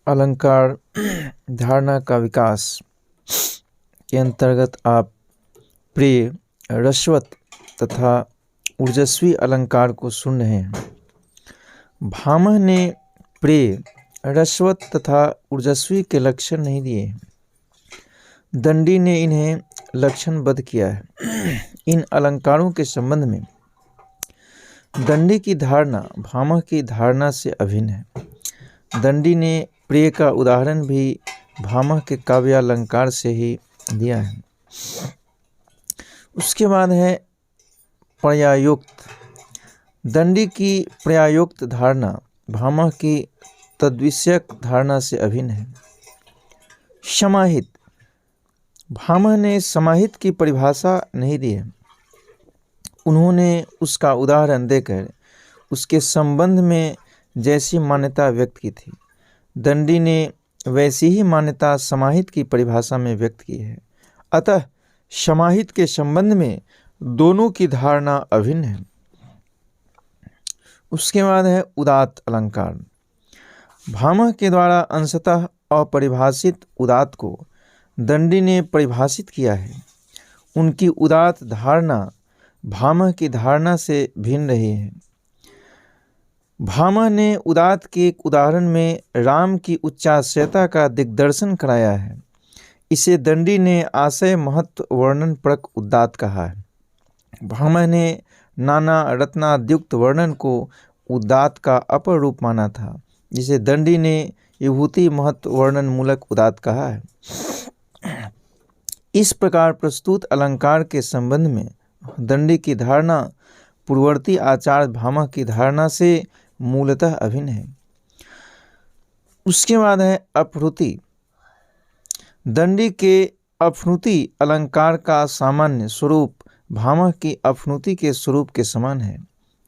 अलंकार धारणा का विकास के अंतर्गत आप प्रिय, रसवत तथा ऊर्जस्वी अलंकार को सुन रहे हैं। भामह ने प्रिय, रसवत तथा ऊर्जस्वी के लक्षण नहीं दिए हैं। दंडी ने इन्हें लक्षणबद्ध किया है। इन अलंकारों के संबंध में दंडी की धारणा भामह की धारणा से अभिन्न है। दंडी ने प्रिय का उदाहरण भी भामह के काव्यालंकार से ही दिया है। उसके बाद है पर्यायोक्त। दंडी की पर्यायोक्त धारणा भामह की तद्विषयक धारणा से अभिन्न है। समाहित। भामह ने समाहित की परिभाषा नहीं दी है। उन्होंने उसका उदाहरण देकर उसके संबंध में जैसी मान्यता व्यक्त की थी, दंडी ने वैसी ही मान्यता समाहित की परिभाषा में व्यक्त की है। अतः समाहित के संबंध में दोनों की धारणा अभिन्न है। उसके बाद है उदात्त अलंकार। भामह के द्वारा अंशतः अपरिभाषित उदात्त को दंडी ने परिभाषित किया है। उनकी उदात्त धारणा भामह की धारणा से भिन्न रही है। भामह ने उदात्त के एक उदाहरण में राम की उच्चाश्रयता का दिग्दर्शन कराया है। इसे दंडी ने आशय महत्व वर्णन परक उदात्त कहा है। भामह ने नाना रत्नाद्युक्त वर्णन को उदात्त का अपर रूप माना था, जिसे दंडी ने विभूति महत्व वर्णन मूलक उदात्त कहा है। इस प्रकार प्रस्तुत अलंकार के संबंध में दंडी की धारणा पूर्ववर्ती आचार्य भामह की धारणा से मूलतः अभिन्न है। उसके बाद है अपहृति। दंडी के अपहृति अलंकार का सामान्य स्वरूप भामह की अपहृति के स्वरूप के समान है।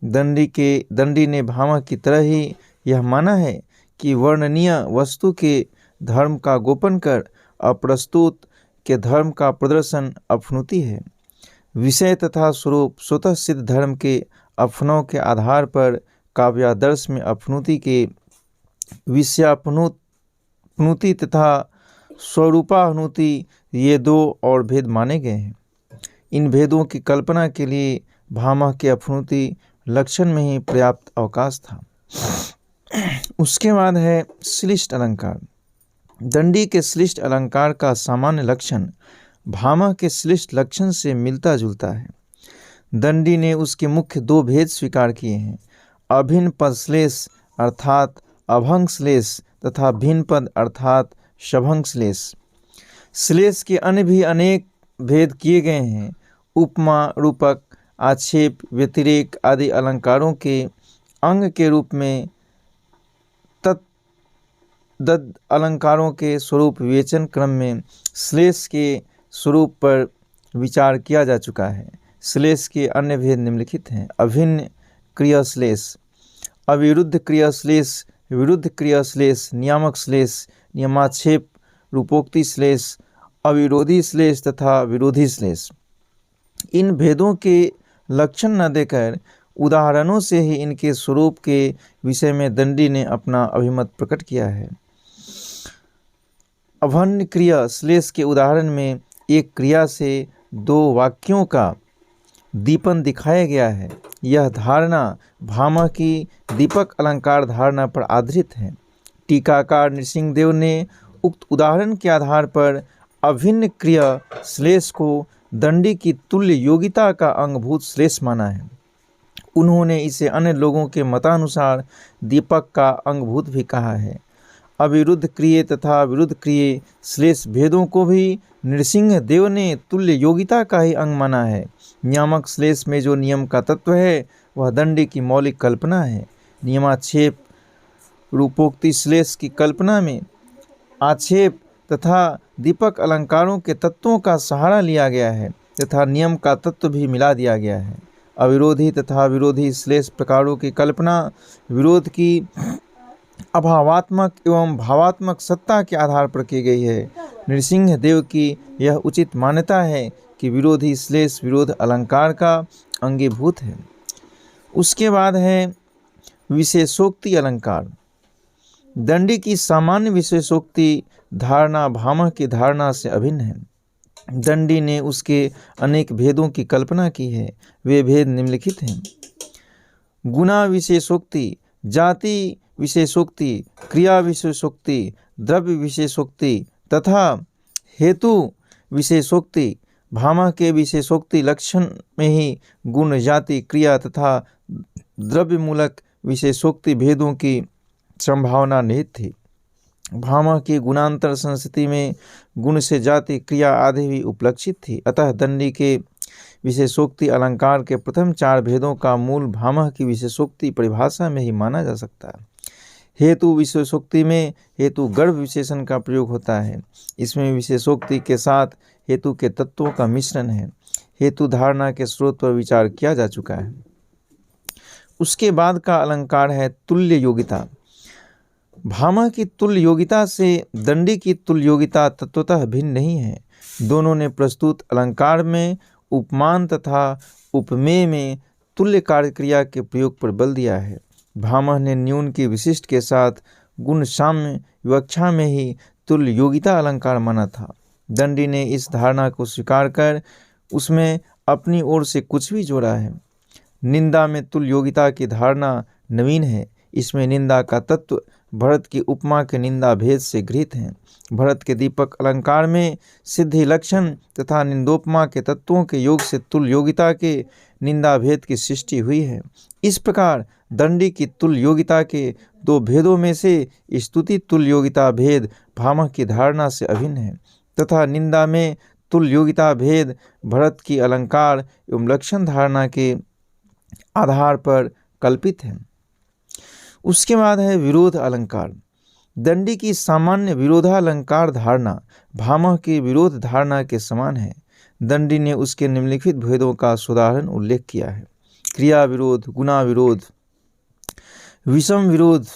दंडी ने भामह की तरह ही यह माना है कि वर्णनीय वस्तु के धर्म का गोपन कर अप्रस्तुत के धर्म का प्रदर्शन अपहृति है। विषय तथा स्वरूप स्वतः सिद्ध धर्म के अपनों के आधार पर काव्यादर्श में अपहृति के विषयापहृति तथा स्वरूपापहृति ये दो और भेद माने गए हैं। इन भेदों की कल्पना के लिए भामह के अपहृति लक्षण में ही पर्याप्त अवकाश था। उसके बाद है श्लिष्ट अलंकार। दंडी के श्लिष्ट अलंकार का सामान्य लक्षण भामह के श्लिष्ट लक्षण से मिलता जुलता है। दंडी ने उसके मुख्य दो भेद स्वीकार किए हैं, अभिन्न पद श्लेष अर्थात अभंग श्लेष तथा भिन्न पद अर्थात शभंग श्लेष। श्लेष के अन्य भी अनेक भेद किए गए हैं। उपमा, रूपक, आक्षेप, व्यतिरेक आदि अलंकारों के अंग के रूप में तद्दद अलंकारों के स्वरूप विवेचन क्रम में श्लेष के स्वरूप पर विचार किया जा चुका है। श्लेष के अन्य भेद निम्नलिखित हैं। अभिन्न क्रिया श्लेष, अविरुद्ध क्रिया श्लेष, विरुद्ध क्रिया श्लेष, नियामक श्लेष, नियमाक्षेप, रूपोक्ति श्लेष, अविरोधी श्लेष तथा विरोधी श्लेष। इन भेदों के लक्षण न देकर उदाहरणों से ही इनके स्वरूप के विषय में दंडी ने अपना अभिमत प्रकट किया है। अभिन्न क्रिया श्लेष के उदाहरण में एक क्रिया से दो वाक्यों का दीपन दिखाया गया है। यह धारणा भामह की दीपक अलंकार धारणा पर आधारित है। टीकाकार नृसिंहदेव ने उक्त उदाहरण के आधार पर अभिन्न क्रिया श्लेष को दंडी की तुल्य योगिता का अंगभूत श्लेष माना है। उन्होंने इसे अन्य लोगों के मतानुसार दीपक का अंगभूत भी कहा है। अविरुद्ध क्रिय तथा विरुद्ध क्रिय श्लेष भेदों को भी नृसिंह देव ने तुल्य योगिता का ही अंग माना है। नियामक श्लेष में जो नियम का तत्व है वह दंडी की मौलिक कल्पना है। नियमाक्षेप रूपोक्ति श्लेष की कल्पना में आक्षेप तथा दीपक अलंकारों के तत्वों का सहारा लिया गया है तथा नियम का तत्व भी मिला दिया गया है। अविरोधी तथा विरोधी श्लेष प्रकारों की कल्पना विरोध की अभावात्मक एवं भावात्मक सत्ता के आधार पर की गई है। नृसिंह देव की यह उचित मान्यता है कि विरोधी श्लेष विरोध अलंकार का अंगीभूत है। उसके बाद है विशेषोक्ति अलंकार। दंडी की सामान्य विशेषोक्ति धारणा भामह की धारणा से अभिन्न है। दंडी ने उसके अनेक भेदों की कल्पना की है। वे भेद निम्नलिखित हैं: गुणा विशेषोक्ति, जाति विशेषोक्ति, क्रिया विशेषोक्ति, द्रव्य विशेषोक्ति तथा हेतु विशेषोक्ति। भामह के विशेषोक्ति लक्षण में ही गुण, जाति, क्रिया तथा द्रव्य मूलक विशेषोक्ति भेदों की संभावना निहित थी। भामह की गुणांतर संस्कृति में गुण से जाति, क्रिया आदि भी उपलक्षित थी। अतः दंडी के विशेषोक्ति अलंकार के प्रथम 4 भेदों का मूल भामह की विशेषोक्ति परिभाषा में ही माना जा सकता है। हेतु विशेषोक्ति में हेतु गर्भ विशेषण का प्रयोग होता है। इसमें विशेषोक्ति के साथ हेतु के तत्वों का मिश्रण है। हेतु धारणा के स्रोत पर विचार किया जा चुका है। उसके बाद का अलंकार है तुल्य योगिता। भामह की तुल्य योगिता से दंडी की तुल्य योगिता तत्वतः भिन्न नहीं है। दोनों ने प्रस्तुत अलंकार में उपमान तथा उपमेय में तुल्य कार्यक्रिया के प्रयोग पर बल दिया है। भामह ने न्यून की विशिष्ट के साथ गुण साम्य विवक्षा में ही तुल्य योगिता अलंकार माना था। दंडी ने इस धारणा को स्वीकार कर उसमें अपनी ओर से कुछ भी जोड़ा है। निंदा में तुल्य योगिता की धारणा नवीन है। इसमें निंदा का तत्व भरत की उपमा के निंदा भेद से गृहीत है। भरत के दीपक अलंकार में सिद्धि लक्षण तथा निंदोपमा के तत्वों के योग से तुल्य योगिता के निंदा भेद की सृष्टि हुई है। इस प्रकार दंडी की तुल्य योगिता के 2 भेदों में से स्तुति तुल्य योगिता भेद भामह की धारणा से अभिन्न है तथा निंदा में तुल्य योगिता भेद भरत की अलंकार एवं लक्षण धारणा के आधार पर कल्पित है। उसके बाद है विरोध अलंकार। दंडी की सामान्य विरोधालंकार धारणा भामह की विरोध धारणा के समान है। दंडी ने उसके निम्नलिखित भेदों का सुदाहरण उल्लेख किया है: क्रिया विरोध, गुणा विरोध, विषम विरोध,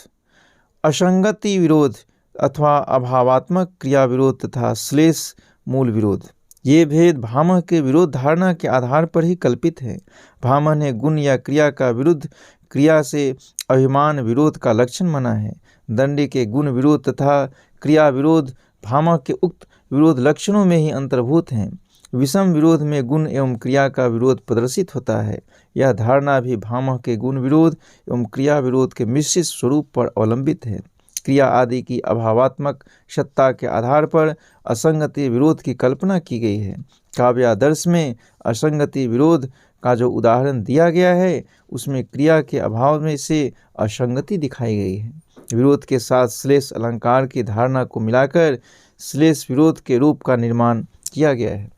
असंगति विरोध अथवा अभावात्मक क्रिया विरोध तथा श्लेष मूल विरोध। ये भेद भामह के विरोध धारणा के आधार पर ही कल्पित है। भामह ने गुण या क्रिया का विरुद्ध क्रिया से अभिमान विरोध का लक्षण माना है। दंडी के गुण विरोध तथा क्रिया विरोध भामह के उक्त विरोध लक्षणों में ही अंतर्भूत हैं। विषम विरोध में गुण एवं क्रिया का विरोध प्रदर्शित होता है। यह धारणा भी भामह के गुण विरोध एवं क्रिया विरोध के मिश्रित स्वरूप पर अवलंबित है। क्रिया आदि की अभावात्मक सत्ता के आधार पर असंगति विरोध की कल्पना की गई है। काव्यादर्श में असंगति विरोध का जो उदाहरण दिया गया है उसमें क्रिया के अभाव में से असंगति दिखाई गई है। विरोध के साथ श्लेष अलंकार की धारणा को मिलाकर श्लेष विरोध के रूप का निर्माण किया गया है।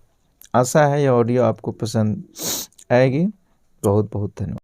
आशा है यह ऑडियो आपको पसंद आएगी। बहुत बहुत धन्यवाद।